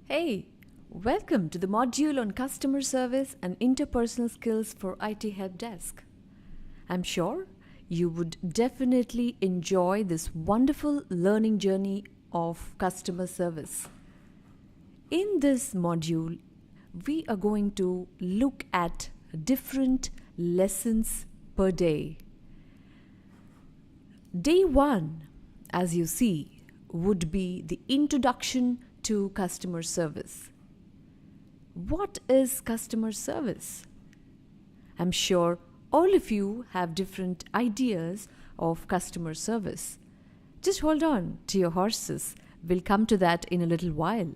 Hey, welcome to the module on customer service and interpersonal skills for IT help desk. I'm sure you would definitely enjoy this wonderful learning journey of customer service. In this module, we are going to look at different lessons per day. Day 1, as you see, would be the introduction to customer service. What is customer service? I'm sure all of you have different ideas of customer service. Just hold on to your horses. We'll come to that in a little while.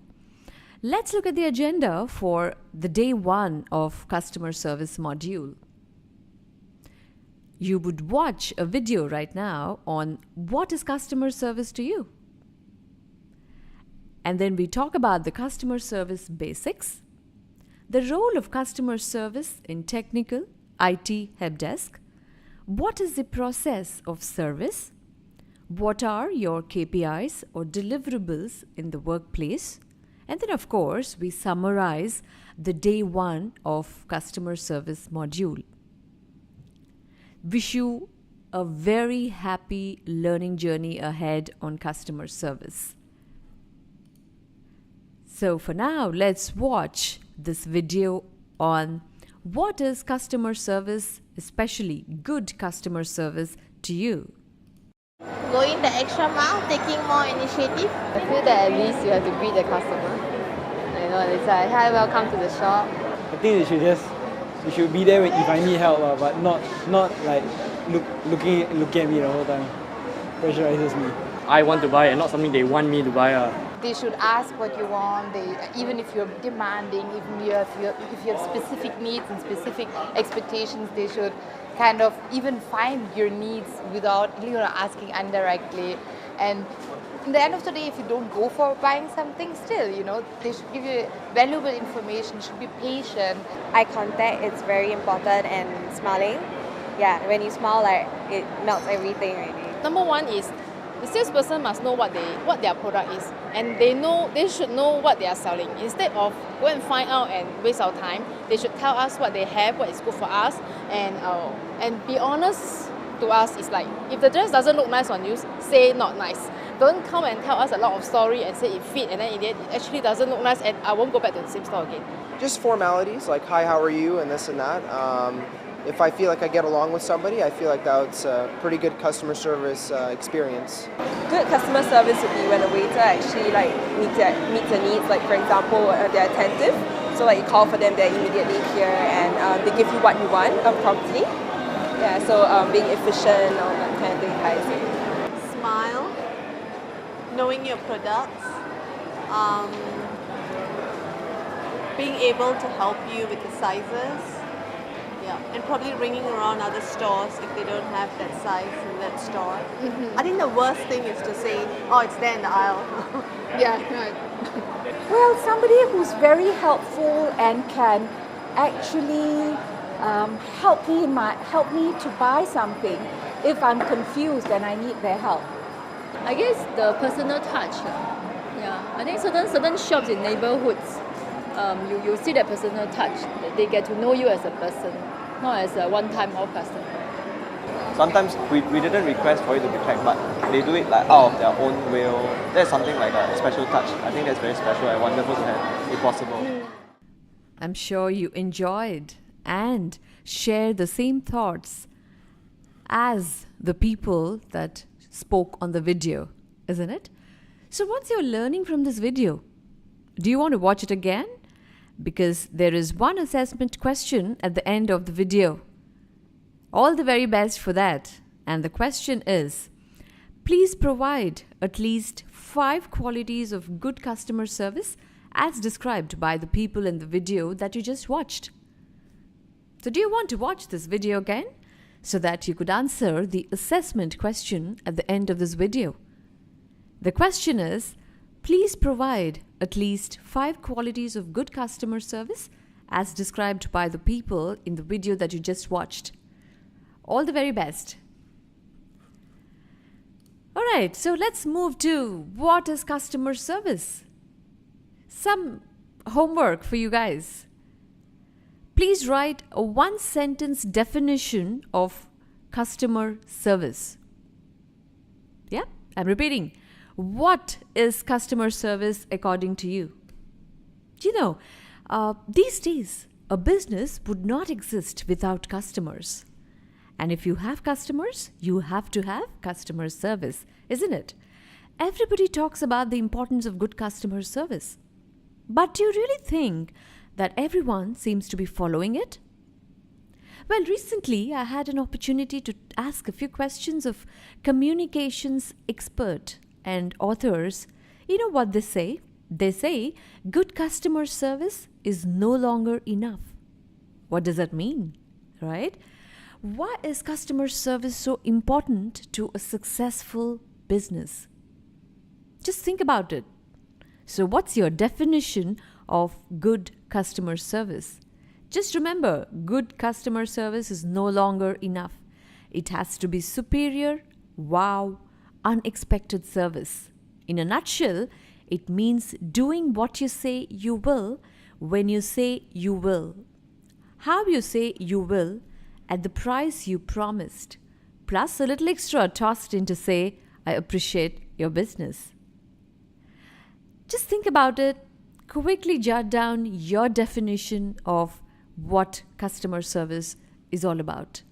Let's look at the agenda for the day 1 of customer service module. You would watch a video right now on what is customer service to you. And then we talk about the customer service basics, the role of customer service in technical IT help desk, what is the process of service, what are your KPIs or deliverables in the workplace, and then of course we summarize the day 1 of customer service module. Wish you a very happy learning journey ahead on customer service. So for now, let's watch this video on what is customer service, especially good customer service to you. Going the extra mile, taking more initiative. I feel that at least you have to greet the customer. You know, it's like, hi, welcome to the shop. I think they should be there if I need help, but not like looking at me the whole time. Pressurizes me. I want to buy and not something they want me to buy. They should ask what you want. Even if you're demanding, even if you have specific needs and specific expectations, they should kind of even find your needs without asking indirectly. And in the end of the day, if you don't go for buying something, still, they should give you valuable information. Should be patient. Eye contact is very important, and smiling. Yeah, when you smile, like it melts everything already. Number one is the salesperson must know what their product is, and they should know what they are selling. Instead of go and find out and waste our time, they should tell us what they have, what is good for us, and be honest to us. It's like, if the dress doesn't look nice on you, say not nice. Don't come and tell us a lot of story and say it fit, and then it actually doesn't look nice, and I won't go back to the same store again. Just formalities like hi, how are you, and this and that. If I feel like I get along with somebody, I feel like that's a pretty good customer service experience. Good customer service would be when a waiter actually meets the needs. Like for example, they're attentive, so like you call for them, they're immediately here, and they give you what you want promptly. Yeah, so being efficient, all that kind of thing, I say. Smile, knowing your products, being able to help you with the sizes. Yeah, and probably ringing around other stores if they don't have that size in that store. Mm-hmm. I think the worst thing is to say, oh, it's there in the aisle. Yeah, right. Well, somebody who's very helpful and can actually help me to buy something if I'm confused and I need their help. I guess the personal touch. Yeah, I think certain shops in neighborhoods, you see that personal touch. They get to know you as a person, not as a one-time off customer. Sometimes we didn't request for it to be packed, but they do it like out of their own will. That's something like a special touch. I think that's very special and wonderful to have, if possible. I'm sure you enjoyed and share the same thoughts as the people that spoke on the video, isn't it? So what's your learning from this video? Do you want to watch it again? Because there is one assessment question at the end of the video. All the very best for that. And the question is, please provide at least 5 qualities of good customer service as described by the people in the video that you just watched. So do you want to watch this video again so that you could answer the assessment question at the end of this video? The question is, please provide at least 5 qualities of good customer service as described by the people in the video that you just watched. All the very best. All right, so let's move to what is customer service. some homework for you guys. Please write a one-sentence definition of customer service. Yeah, I'm repeating. What is customer service according to you? You know, these days, a business would not exist without customers. And if you have customers, you have to have customer service, isn't it? Everybody talks about the importance of good customer service. But do you really think that everyone seems to be following it? Well, recently I had an opportunity to ask a few questions of communications expert and authors. You know what they say? They say good customer service is no longer enough. What does that mean, right? Why is customer service so important to a successful business? Just think about it. So what's your definition of good customer service? Just remember, good customer service is no longer enough. It has to be superior, wow, unexpected service. In a nutshell, it means doing what you say you will when you say you will. How you say you will at the price you promised, plus a little extra tossed in to say, I appreciate your business. Just think about it. Quickly jot down your definition of what customer service is all about.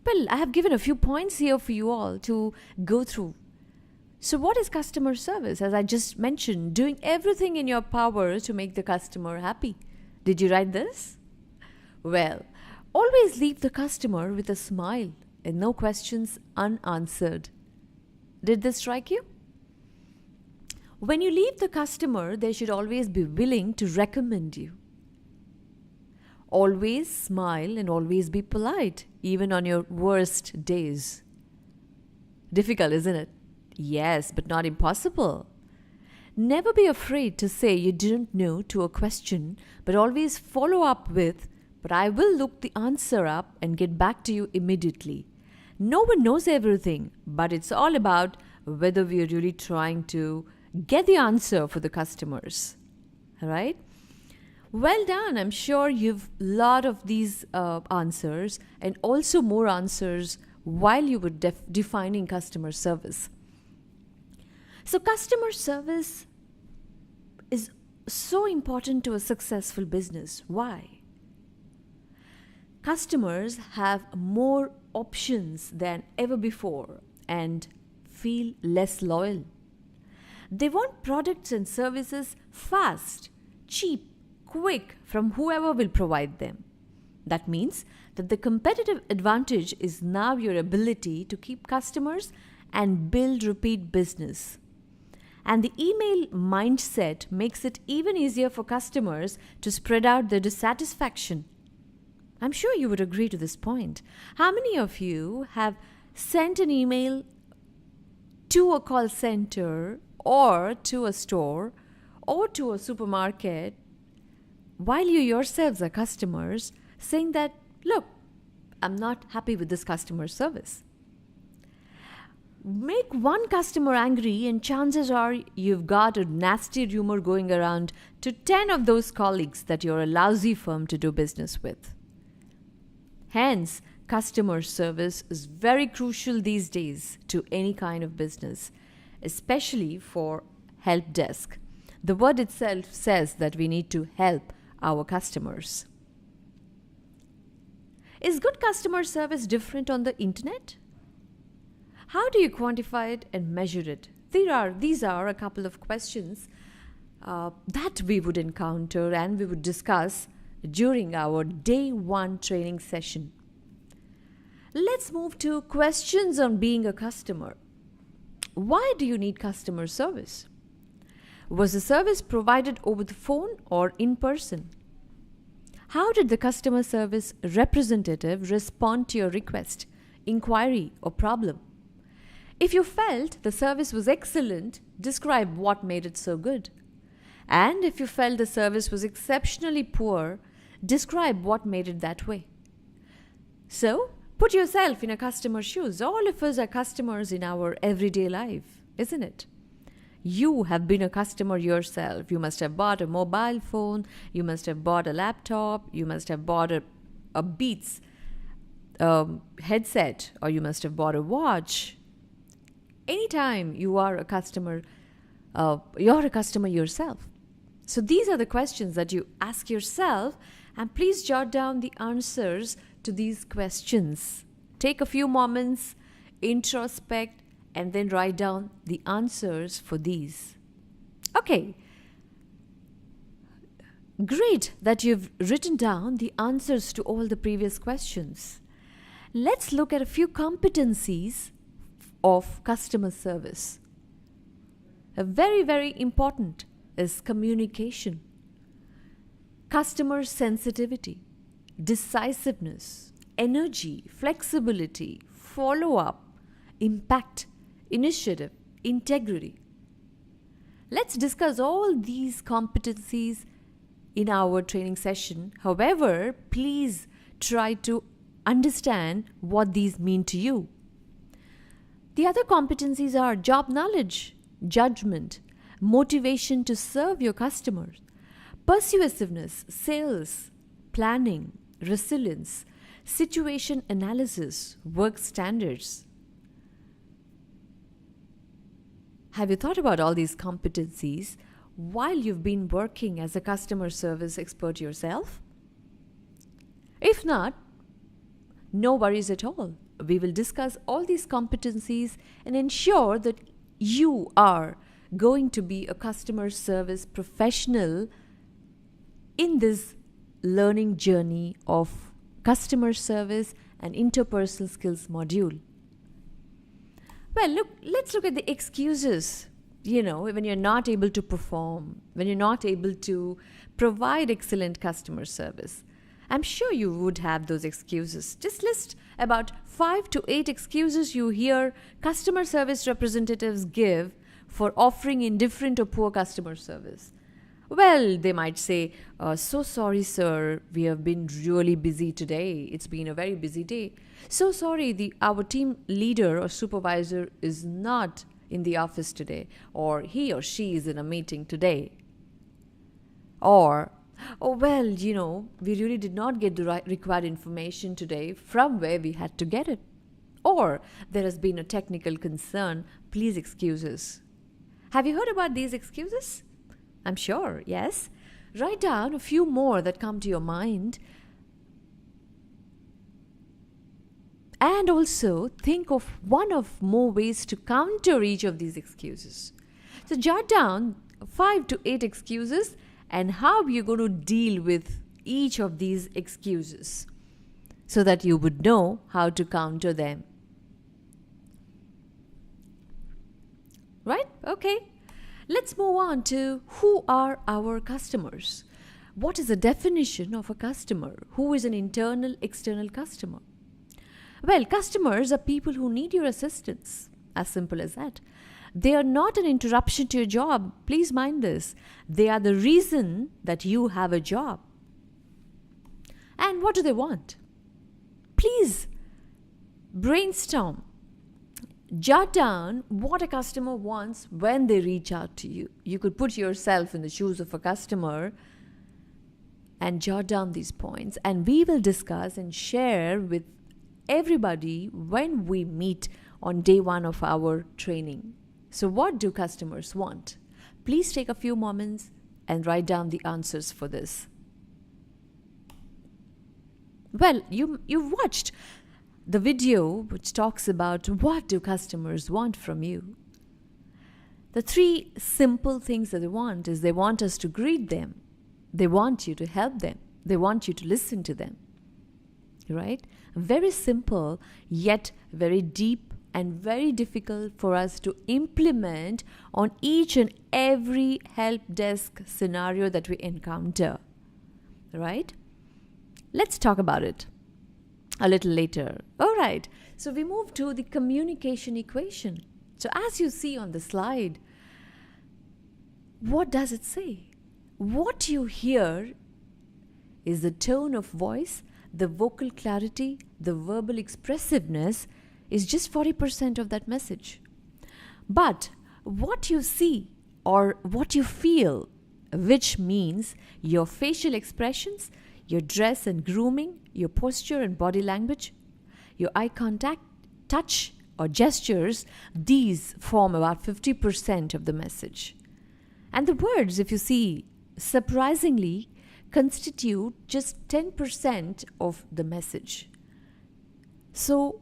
Well, I have given a few points here for you all to go through. So what is customer service? As I just mentioned, doing everything in your power to make the customer happy. Did you write this? Well, always leave the customer with a smile and no questions unanswered. Did this strike you? When you leave the customer, they should always be willing to recommend you. Always smile and always be polite, even on your worst days. Difficult, isn't it? Yes, but not impossible. Never be afraid to say you didn't know to a question, but always follow up with, but I will look the answer up and get back to you immediately. No one knows everything, but it's all about whether we are really trying to get the answer for the customers. All right? Well done. I'm sure you've a lot of these answers and also more answers while you were defining customer service. So customer service is so important to a successful business. Why? Customers have more options than ever before and feel less loyal. They want products and services fast, cheap, quick from whoever will provide them. That means that the competitive advantage is now your ability to keep customers and build repeat business. And the email mindset makes it even easier for customers to spread out their dissatisfaction. I'm sure you would agree to this point. How many of you have sent an email to a call center or to a store or to a supermarket while you yourselves are customers saying that, look, I'm not happy with this customer service? Make one customer angry and chances are you've got a nasty rumor going around to 10 of those colleagues that you're a lousy firm to do business with. Hence, customer service is very crucial these days to any kind of business, especially for help desk. The word itself says that we need to help our customers. Is good customer service different on the internet? How do you quantify it and measure it? These are a couple of questions that we would encounter and we would discuss during our day 1 training session. Let's move to questions on being a customer. Why do you need customer service? Was the service provided over the phone or in person? How did the customer service representative respond to your request, inquiry, or problem? If you felt the service was excellent, describe what made it so good. And if you felt the service was exceptionally poor, describe what made it that way. So, put yourself in a customer's shoes. All of us are customers in our everyday life, isn't it? you have been a customer yourself. You must have bought a mobile phone, you must have bought a laptop, you must have bought a Beats headset, or you must have bought a watch. Anytime you are a customer, you're a customer yourself. So these are the questions that you ask yourself, and please jot down the answers to these questions. Take a few moments, introspect, and then write down the answers for these. Okay. Great that you've written down the answers to all the previous questions. Let's look at a few competencies of customer service. A very, very important is communication, customer sensitivity, decisiveness, energy, flexibility, follow-up, impact, initiative, integrity. Let's discuss all these competencies in our training session. However, please try to understand what these mean to you. The other competencies are job knowledge, judgment, motivation to serve your customers, persuasiveness, sales, planning, resilience, situation analysis, work standards. Have you thought about all these competencies while you've been working as a customer service expert yourself? If not, no worries at all. We will discuss all these competencies and ensure that you are going to be a customer service professional in this learning journey of customer service and interpersonal skills module. Well, let's look at the excuses. When you're not able to perform, when you're not able to provide excellent customer service. I'm sure you would have those excuses. Just list about 5 to 8 excuses you hear customer service representatives give for offering indifferent or poor customer service. Well, they might say, so sorry, sir, we have been really busy today. It's been a very busy day. So sorry, our team leader or supervisor is not in the office today, or he or she is in a meeting today. Or, oh, well, we really did not get the required information today from where we had to get it. Or, there has been a technical concern, please excuse us. Have you heard about these excuses? I'm sure, yes. Write down a few more that come to your mind. And also think of one of more ways to counter each of these excuses. So jot down 5 to 8 excuses and how you're going to deal with each of these excuses so that you would know how to counter them. Right? Okay. Let's move on to who are our customers. What is the definition of a customer? Who is an internal, external customer? Well, customers are people who need your assistance. As simple as that. They are not an interruption to your job. Please mind this. They are the reason that you have a job. And what do they want? Please brainstorm. Jot down what a customer wants when they reach out to you. You could put yourself in the shoes of a customer and jot down these points. And we will discuss and share with everybody when we meet on day 1 of our training. So what do customers want? Please take a few moments and write down the answers for this. Well, you've watched the video which talks about what do customers want from you. The 3 simple things that they want is they want us to greet them. They want you to help them. They want you to listen to them. Right? Very simple, yet very deep and very difficult for us to implement on each and every help desk scenario that we encounter. Right? Let's talk about it a little later. All right. So we move to the communication equation. So as you see on the slide, what does it say? What you hear is the tone of voice, the vocal clarity, the verbal expressiveness is just 40% of that message. But what you see or what you feel, which means your facial expressions, your dress and grooming, your posture and body language, your eye contact, touch, or gestures. These form about 50% of the message. And the words, if you see, surprisingly constitute just 10% of the message. So,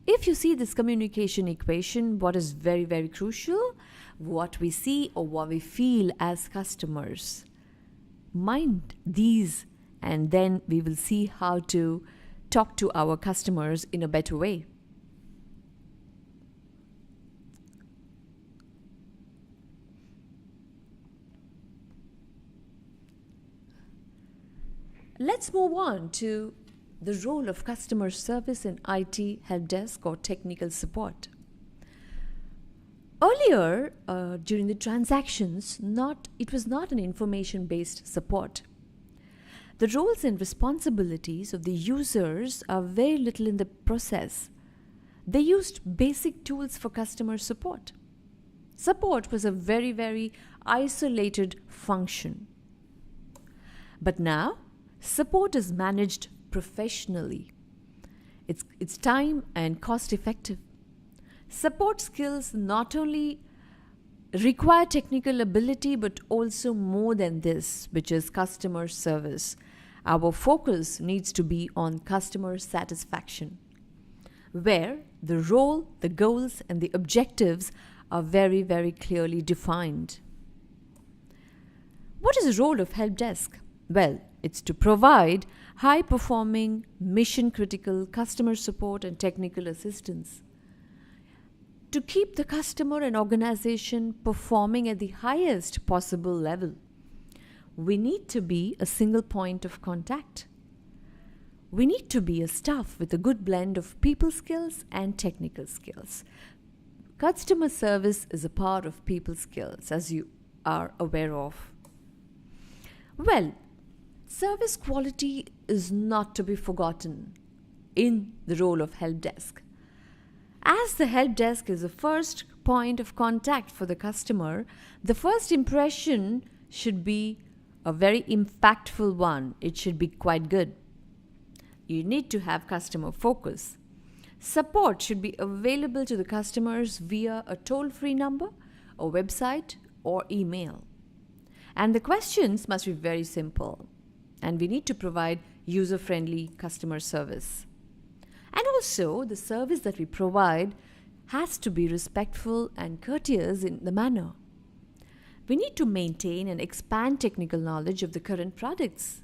if you see this communication equation, what is very, very crucial, what we see or what we feel as customers. Mind these, and then we will see how to talk to our customers in a better way. Let's move on to the role of customer service in IT help desk or technical support. Earlier, during the transactions, it was not an information-based support. The roles and responsibilities of the users are very little in the process. They used basic tools for customer support. Support was a very, very isolated function. But now, support is managed professionally. It's time and cost effective. Support skills not only require technical ability but also more than this, which is customer service. Our focus needs to be on customer satisfaction, where the role, the goals, and the objectives are very, very clearly defined. What is the role of help desk? Well, it's to provide high-performing, mission-critical customer support and technical assistance. To keep the customer and organization performing at the highest possible level, we need to be a single point of contact. We need to be a staff with a good blend of people skills and technical skills. Customer service is a part of people skills, as you are aware of. Well, service quality is not to be forgotten in the role of help desk. As the help desk is the first point of contact for the customer, the first impression should be a very impactful one. It should be quite good. You need to have customer focus. Support should be available to the customers via a toll-free number, a website, or email. And the questions must be very simple. And we need to provide user-friendly customer service. And also, the service that we provide has to be respectful and courteous in the manner. We need to maintain and expand technical knowledge of the current products.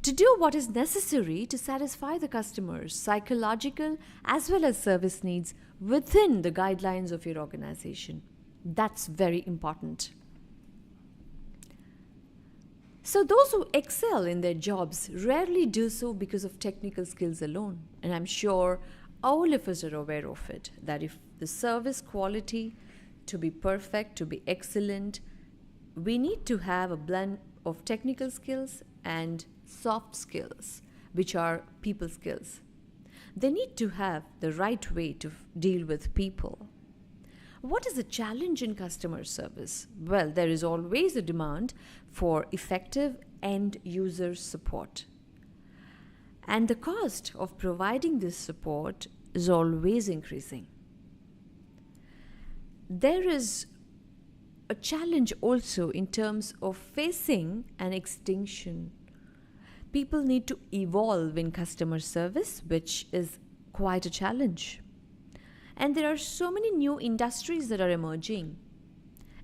To do what is necessary to satisfy the customer's psychological as well as service needs within the guidelines of your organization. That's very important. So those who excel in their jobs rarely do so because of technical skills alone. And I'm sure all of us are aware of it, that if the service quality to be perfect, to be excellent, we need to have a blend of technical skills and soft skills, which are people skills. They need to have the right way to deal with people. What is the challenge in customer service? Well, there is always a demand for effective end user support. And the cost of providing this support is always increasing. There is a challenge also in terms of facing an extinction. People need to evolve in customer service, which is quite a challenge. And there are so many new industries that are emerging.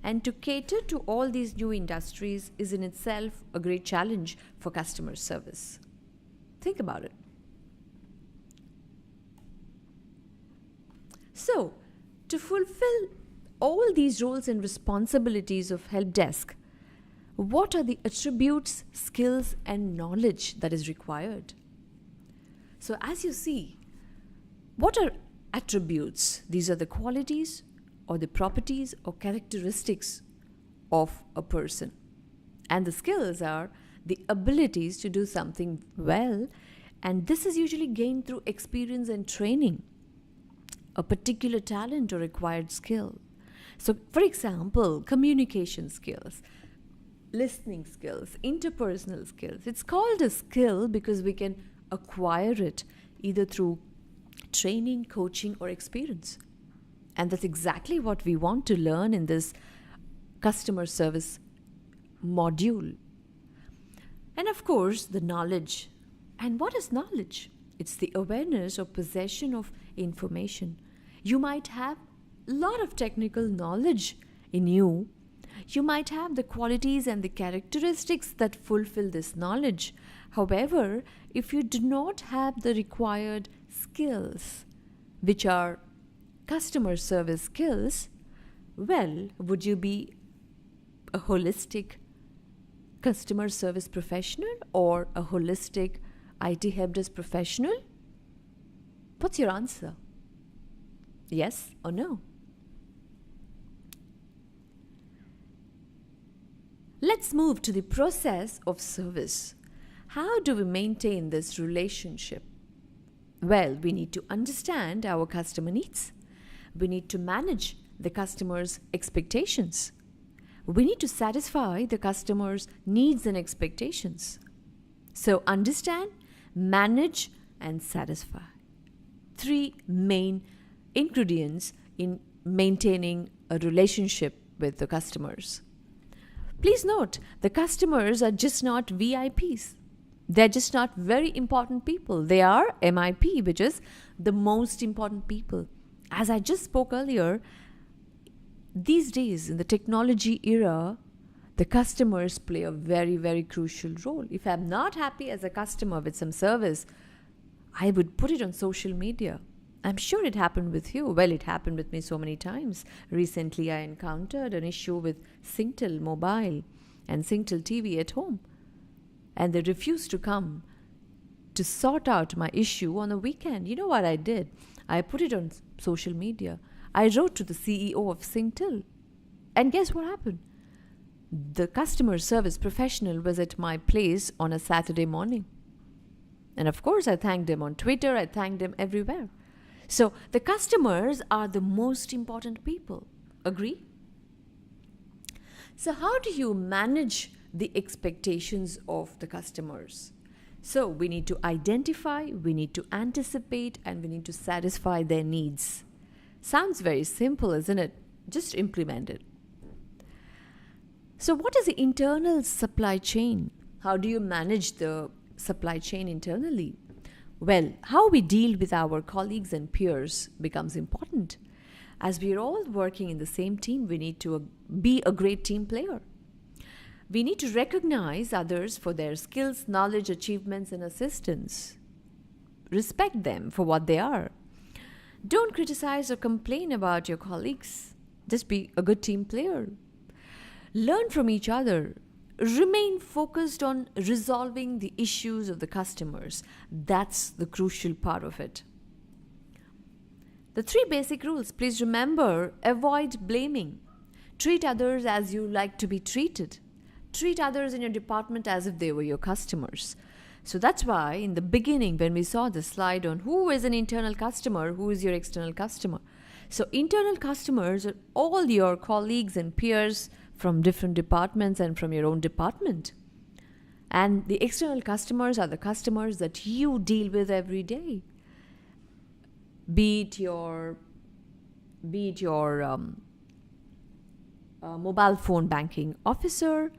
And to cater to all these new industries is in itself a great challenge for customer service. Think about it. So, to fulfill all these roles and responsibilities of help desk, what are the attributes, skills, and knowledge that is required? So, as you see, what are attributes? These are the qualities or the properties or characteristics of a person. And the skills are the abilities to do something well, and this is usually gained through experience and training, a particular talent or acquired skill. So, for example, communication skills, listening skills, interpersonal skills. It's called a skill because we can acquire it either through training, coaching, or experience. And that's exactly what we want to learn in this customer service module. And of course, the knowledge. And what is knowledge? It's the awareness or possession of information. You might have a lot of technical knowledge in you. You might have the qualities and the characteristics that fulfill this knowledge. However, if you do not have the required skills, which are customer service skills, well, would you be a holistic customer service professional or a holistic IT helpdesk professional? What's your answer? Yes or no? Let's move to the process of service. How do we maintain this relationship? Well, we need to understand our customer needs. We need to manage the customer's expectations. We need to satisfy the customer's needs and expectations. So, understand, manage, and satisfy. 3 main ingredients in maintaining a relationship with the customers. Please note, the customers are just not VIPs. They're just not very important people. They are MIP, which is the most important people. As I just spoke earlier, these days in the technology era, the customers play a very, very crucial role. If I'm not happy as a customer with some service, I would put it on social media. I'm sure it happened with you. Well, it happened with me so many times. Recently, I encountered an issue with Singtel Mobile and Singtel TV at home. And they refused to come to sort out my issue on a weekend. You know what I did? I put it on social media. I wrote to the CEO of Singtel. And guess what happened? The customer service professional was at my place on a Saturday morning. And of course, I thanked him on Twitter. I thanked him everywhere. So the customers are the most important people. Agree? So how do you manage the expectations of the customers? So we need to identify, we need to anticipate, and we need to satisfy their needs. Sounds very simple, isn't it? Just implement it. So what is the internal supply chain? How do you manage the supply chain internally? Well, how we deal with our colleagues and peers becomes important. As we are all working in the same team, we need to be a great team player. We need to recognize others for their skills, knowledge, achievements, and assistance. Respect them for what they are. Don't criticize or complain about your colleagues. Just be a good team player. Learn from each other. Remain focused on resolving the issues of the customers. That's the crucial part of it. The 3 basic rules, please remember: avoid blaming. Treat others as you like to be treated. Treat others in your department as if they were your customers. So that's why in the beginning, when we saw the slide on who is an internal customer, who is your external customer. So internal customers are all your colleagues and peers from different departments and from your own department. And the external customers are the customers that you deal with every day. Be it your mobile phone banking officer,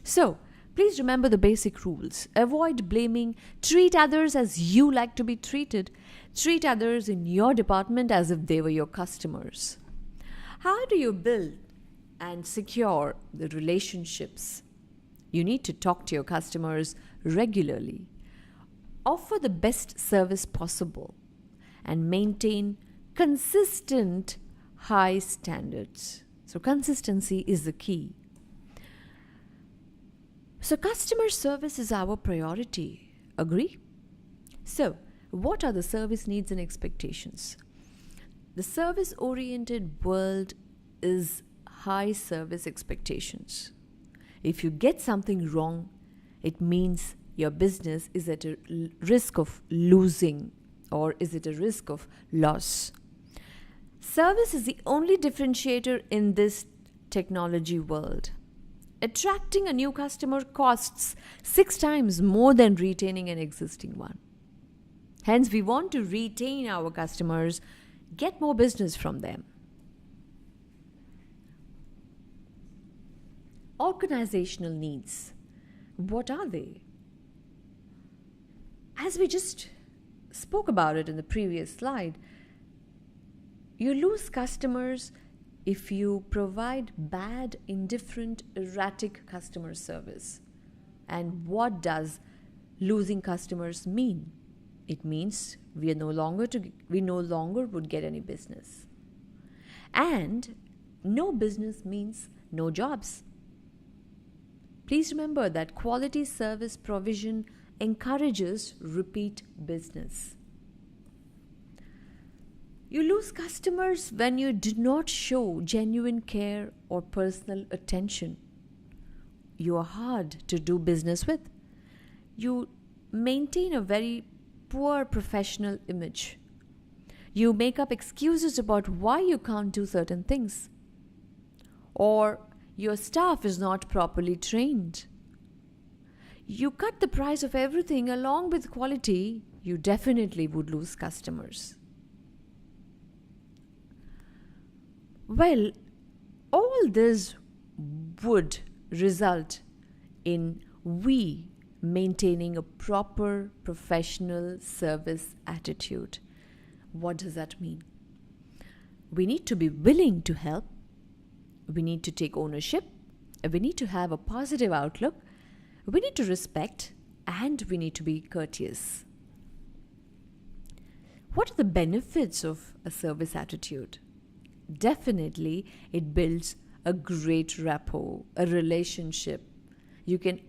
so please remember the basic rules. Avoid blaming. Treat others as you like to be treated. Treat others in your department as if they were your customers. How do you build and secure the relationships? You need to talk to your customers regularly. Offer the best service possible and maintain consistent high standards. So consistency is the key. So customer service is our priority. Agree? So what are the service needs and expectations? The service-oriented world is high service expectations. If you get something wrong, it means your business is at a risk of losing or is it a risk of loss? Service is the only differentiator in this technology world. Attracting a new customer costs 6 times more than retaining an existing one. Hence, we want to retain our customers, get more business from them. Organizational needs. What are they? As we just spoke about it in the previous slide, you lose customers if you provide bad, indifferent, erratic customer service. And what does losing customers mean? It means we no longer would get any business. And no business means no jobs. Please remember that quality service provision encourages repeat business. You lose customers when you do not show genuine care or personal attention. You are hard to do business with. You maintain a very poor professional image. You make up excuses about why you can't do certain things. Or your staff is not properly trained. You cut the price of everything along with quality, you definitely would lose customers. Well, all this would result in we maintaining a proper professional service attitude. What does that mean? We need to be willing to help. We need to take ownership. We need to have a positive outlook. We need to respect, and we need to be courteous. What are the benefits of a service attitude? Definitely, it builds a great rapport, a relationship. You can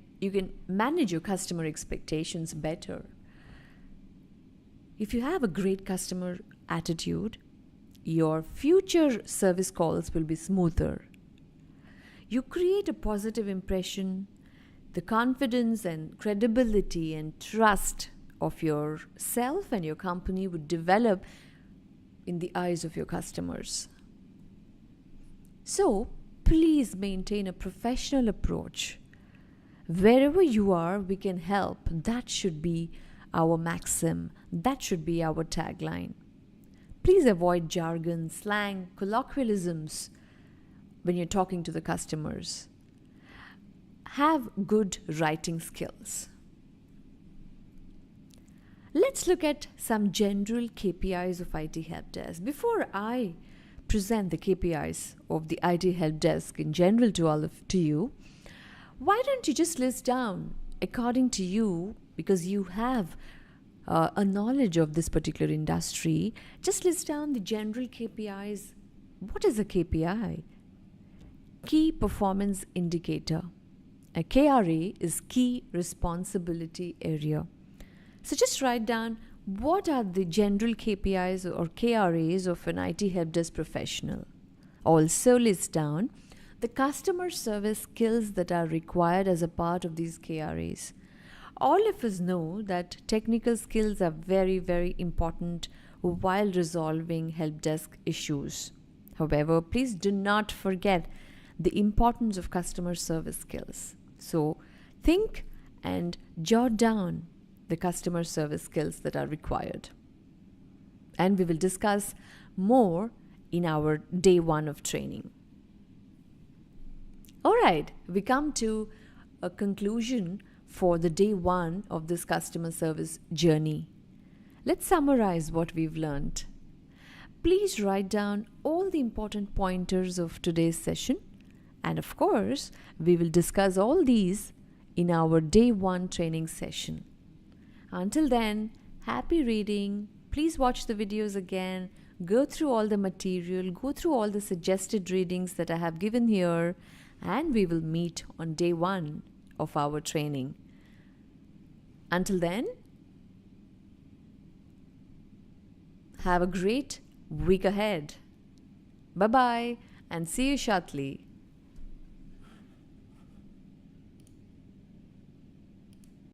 manage your customer expectations better. If you have a great customer attitude, your future service calls will be smoother. You create a positive impression. The confidence and credibility and trust of yourself and your company would develop in the eyes of your customers. So, please maintain a professional approach. Wherever you are, we can help. That should be our maxim. That should be our tagline. Please avoid jargon, slang, colloquialisms when you're talking to the customers. Have good writing skills. Let's look at some general KPIs of IT Help Desk. Before I present the KPIs of the IT Help Desk in general to you, why don't you just list down, according to you, because you have a knowledge of this particular industry, just list down the general KPIs. What is a KPI? Key Performance Indicator. A KRA is Key Responsibility Area. So just write down what are the general KPIs or KRAs of an IT help desk professional. Also list down the customer service skills that are required as a part of these KRAs. All of us know that technical skills are very, very important while resolving help desk issues. However, please do not forget the importance of customer service skills. So think and jot down the customer service skills that are required. And we will discuss more in our day 1 of training. All right, we come to a conclusion for the day 1 of this customer service journey. Let's summarize what we've learned. Please write down all the important pointers of today's session. And of course, we will discuss all these in our day 1 training session. Until then, happy reading. Please watch the videos again. Go through all the material. Go through all the suggested readings that I have given here. And we will meet on day 1 of our training. Until then, have a great week ahead. Bye-bye and see you shortly.